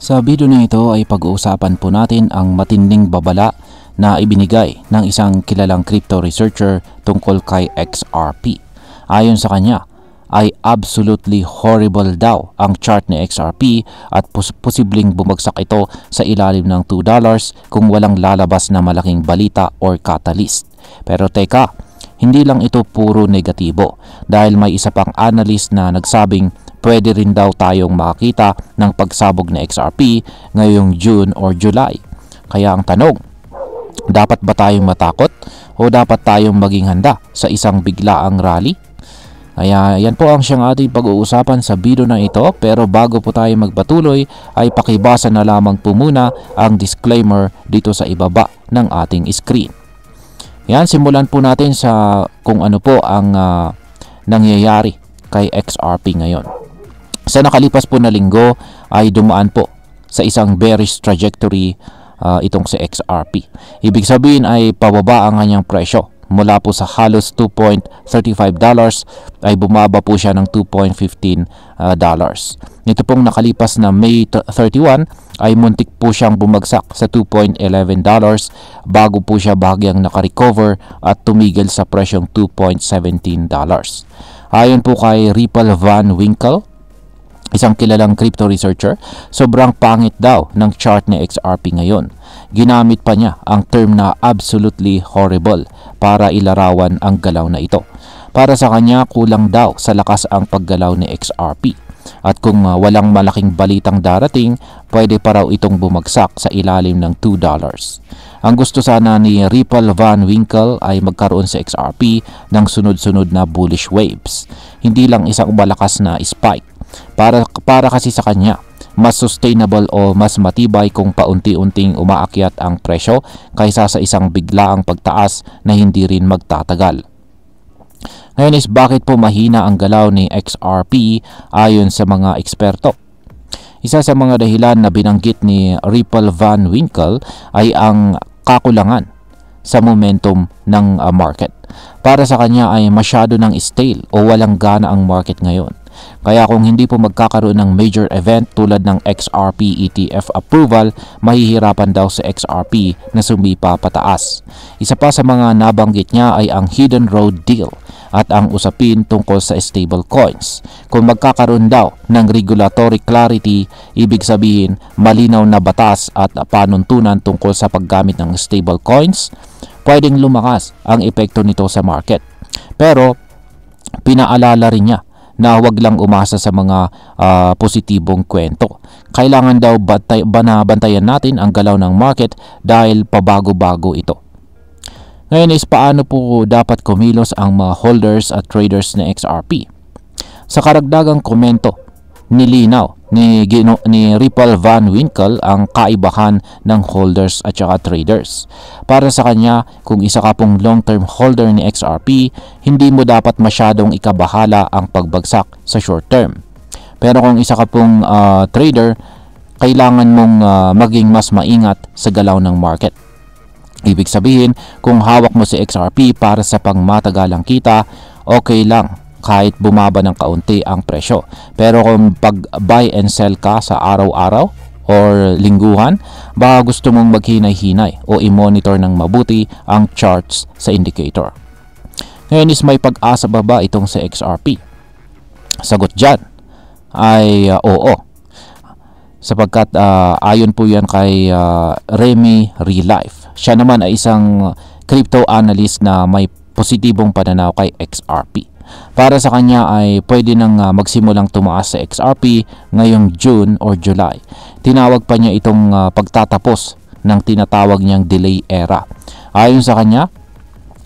Sa video na ito ay pag-uusapan po natin ang matinding babala na ibinigay ng isang kilalang crypto researcher tungkol kay XRP. Ayon sa kanya ay absolutely horrible daw ang chart ni XRP at posibleng bumagsak ito sa ilalim ng $2 kung walang lalabas na malaking balita or catalyst. Pero teka, hindi lang ito puro negatibo dahil may isa pang analyst na nagsabing pwede rin daw tayong makakita ng pagsabog na XRP ngayong June or July. Kaya ang tanong, dapat ba tayong matakot o dapat tayong maging handa sa isang biglaang rally? Kaya yan po ang siyang ating pag-uusapan sa video na ito, pero bago po tayo magpatuloy ay pakibasa na lamang po muna ang disclaimer dito sa ibaba ng ating screen. Yan, simulan po natin sa kung ano po ang nangyayari kay XRP ngayon. Sa nakalipas po na linggo ay dumaan po sa isang bearish trajectory itong si XRP. Ibig sabihin ay pababa ang kanyang presyo. Mula po sa halos $2.35 ay bumaba po siya ng $2.15. Nito pong nakalipas na May 31 ay muntik po siyang bumagsak sa $2.11 bago po siya bahagyang nakarecover at tumigil sa presyong $2.17. Ayon po kay Ripple Van Winkle, isang kilalang crypto researcher, sobrang pangit daw ng chart ni XRP ngayon. Ginamit pa niya ang term na absolutely horrible para ilarawan ang galaw na ito. Para sa kanya, kulang daw sa lakas ang paggalaw ni XRP. At kung walang malaking balitang darating, pwede pa raw itong bumagsak sa ilalim ng $2. Ang gusto sana ni Ripple Van Winkle ay magkaroon sa XRP ng sunod-sunod na bullish waves. Hindi lang isang malakas na spike. Para kasi sa kanya, mas sustainable o mas matibay kung paunti-unting umaakyat ang presyo kaysa sa isang biglaang pagtaas na hindi rin magtatagal. Ngayon is bakit po mahina ang galaw ni XRP ayon sa mga eksperto? Isa sa mga dahilan na binanggit ni Ripple Van Winkle ay ang kakulangan sa momentum ng market. Para sa kanya ay masyado ng stale o walang gana ang market ngayon. Kaya kung hindi po magkakaroon ng major event tulad ng XRP ETF approval, mahihirapan daw sa XRP na sumipa pataas. Isa pa sa mga nabanggit niya ay ang hidden road deal at ang usapin tungkol sa stable coins. Kung magkakaroon daw ng regulatory clarity, ibig sabihin malinaw na batas at panuntunan tungkol sa paggamit ng stable coins, pwedeng lumakas ang epekto nito sa market. Pero pinaalala rin niya na huwag lang umasa sa mga positibong kwento. Kailangan daw bantayan natin ang galaw ng market dahil pabago-bago ito. Ngayon is paano po dapat kumilos ang mga holders at traders ng XRP? Sa karagdagang komento, nilinaw ni Ripple Van Winkle ang kaibahan ng holders at saka traders. Para sa kanya, kung isa ka pong long-term holder ni XRP, hindi mo dapat masyadong ikabahala ang pagbagsak sa short term. Pero kung isa ka pong trader, kailangan mong maging mas maingat sa galaw ng market. Ibig sabihin, kung hawak mo si XRP para sa pangmatagalang kita, okay lang kahit bumaba ng kaunti ang presyo. Pero kung pag-buy and sell ka sa araw-araw or lingguhan, baka gusto mong maghinay-hinay o i-monitor ng mabuti ang charts sa indicator. Ngayon is may pag-asa ba itong sa XRP? Sagot dyan ay oo. Sapagkat ayon po yan kay Remy Relife. Siya naman ay isang crypto analyst na may positibong pananaw kay XRP. Para sa kanya ay pwede nang magsimulang tumaas sa XRP ngayong June or July. Tinawag pa niya itong pagtatapos ng tinatawag niyang delay era. Ayon sa kanya,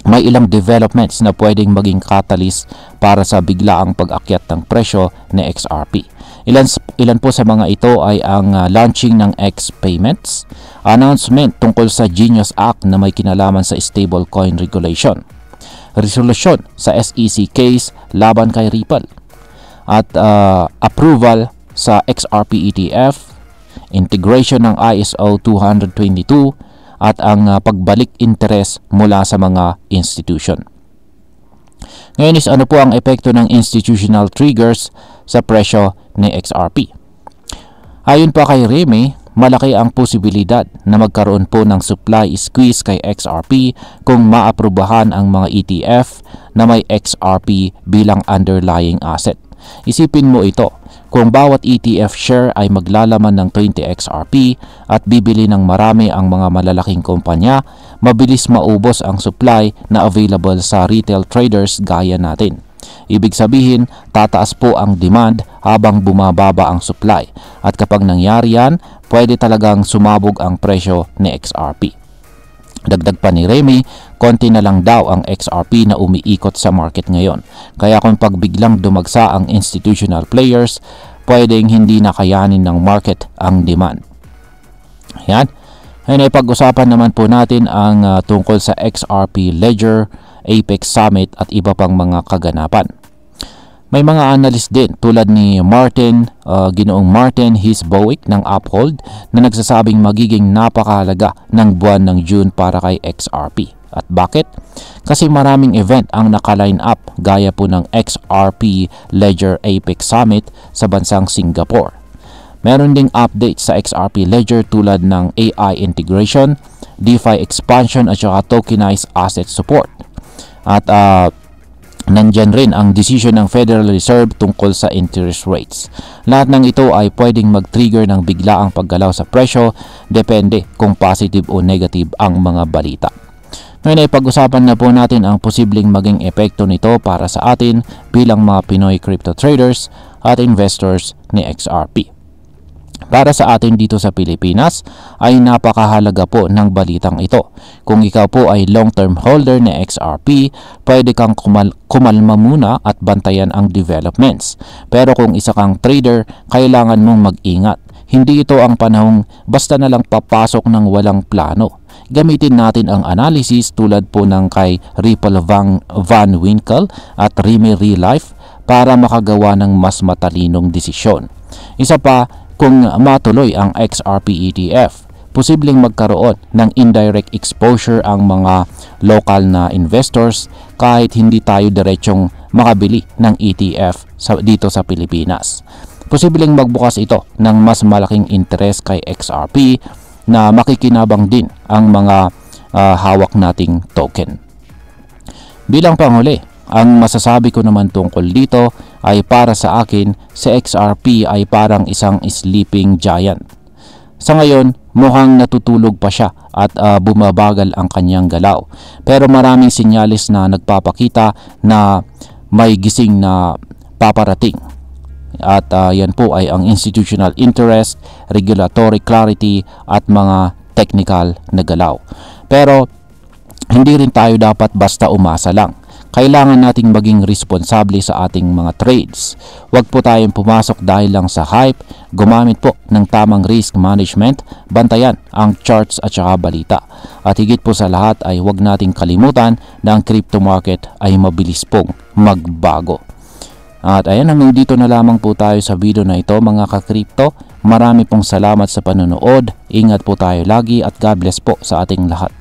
may ilang developments na pwedeng maging catalyst para sa biglaang pag-akyat ng presyo ng XRP. Ilan po sa mga ito ay ang launching ng X Payments, announcement tungkol sa Genius Act na may kinalaman sa stablecoin regulation, resolution sa SEC case laban kay Ripple, at approval sa XRP ETF, integration ng ISO 222, at ang pagbalik interes mula sa mga institution. Ngayon is ano po ang epekto ng institutional triggers sa presyo ni XRP? Ayon pa kay Remy, malaki ang posibilidad na magkaroon po ng supply squeeze kay XRP kung maaprubahan ang mga ETF na may XRP bilang underlying asset. Isipin mo ito, kung bawat ETF share ay maglalaman ng 20 XRP at bibili ng marami ang mga malalaking kumpanya, mabilis maubos ang supply na available sa retail traders gaya natin. Ibig sabihin, tataas po ang demand habang bumababa ang supply, at kapag nangyari yan, pwede talagang sumabog ang presyo ni XRP. Dagdag pa ni Remy, konti na lang daw ang XRP na umiikot sa market ngayon. Kaya kung pagbiglang dumagsa ang institutional players, pwedeng hindi na kayanin ng market ang demand. Yan. Ngayon ay pag-usapan naman po natin ang tungkol sa XRP Ledger, Apex Summit at iba pang mga kaganapan. May mga analyst din tulad ni Ginoong Martin Hisbowick ng Uphold na nagsasabing magiging napakahalaga ng buwan ng June para kay XRP. At bakit? Kasi maraming event ang naka-line up gaya po ng XRP Ledger Apex Summit sa bansang Singapore. Meron ding update sa XRP Ledger tulad ng AI integration, DeFi expansion at saka tokenized asset support. At nandyan rin ang decision ng Federal Reserve tungkol sa interest rates. Lahat ng ito ay pwedeng mag-trigger ng biglaang paggalaw sa presyo, depende kung positive o negative ang mga balita. Ngayon ay pag-usapan na po natin ang posibleng maging epekto nito para sa atin bilang mga Pinoy crypto traders at investors ni XRP. Para sa atin dito sa Pilipinas ay napakahalaga po ng balitang ito. Kung ikaw po ay long-term holder ni XRP, pwede kang kumalma muna at bantayan ang developments. Pero kung isa kang trader, kailangan mong mag-ingat. Hindi ito ang panahong basta na lang papasok ng walang plano. Gamitin natin ang analysis tulad po ng kay Ripple Van Winkle at Remy Relife para makagawa ng mas matalinong desisyon. Isa pa, kung matuloy ang XRP ETF, posibleng magkaroon ng indirect exposure ang mga local na investors kahit hindi tayo diretsong makabili ng ETF dito sa Pilipinas. Posibleng magbukas ito ng mas malaking interest kay XRP na makikinabang din ang mga hawak nating token. Bilang panghuli, ang masasabi ko naman tungkol dito ay para sa akin, si XRP ay parang isang sleeping giant. Sa ngayon, mukhang natutulog pa siya at bumabagal ang kanyang galaw. Pero maraming sinyalis na nagpapakita na may gising na paparating. At yan po ay ang institutional interest, regulatory clarity at mga technical na galaw. Pero hindi rin tayo dapat basta umasa lang. Kailangan nating maging responsable sa ating mga trades. Huwag po tayong pumasok dahil lang sa hype, gumamit po ng tamang risk management, bantayan ang charts at saka balita. At higit po sa lahat ay huwag nating kalimutan na ang crypto market ay mabilis pong magbago. At ayan, hanggang dito na lamang po tayo sa video na ito mga ka-crypto. Marami pong salamat sa panonood. Ingat po tayo lagi at God bless po sa ating lahat.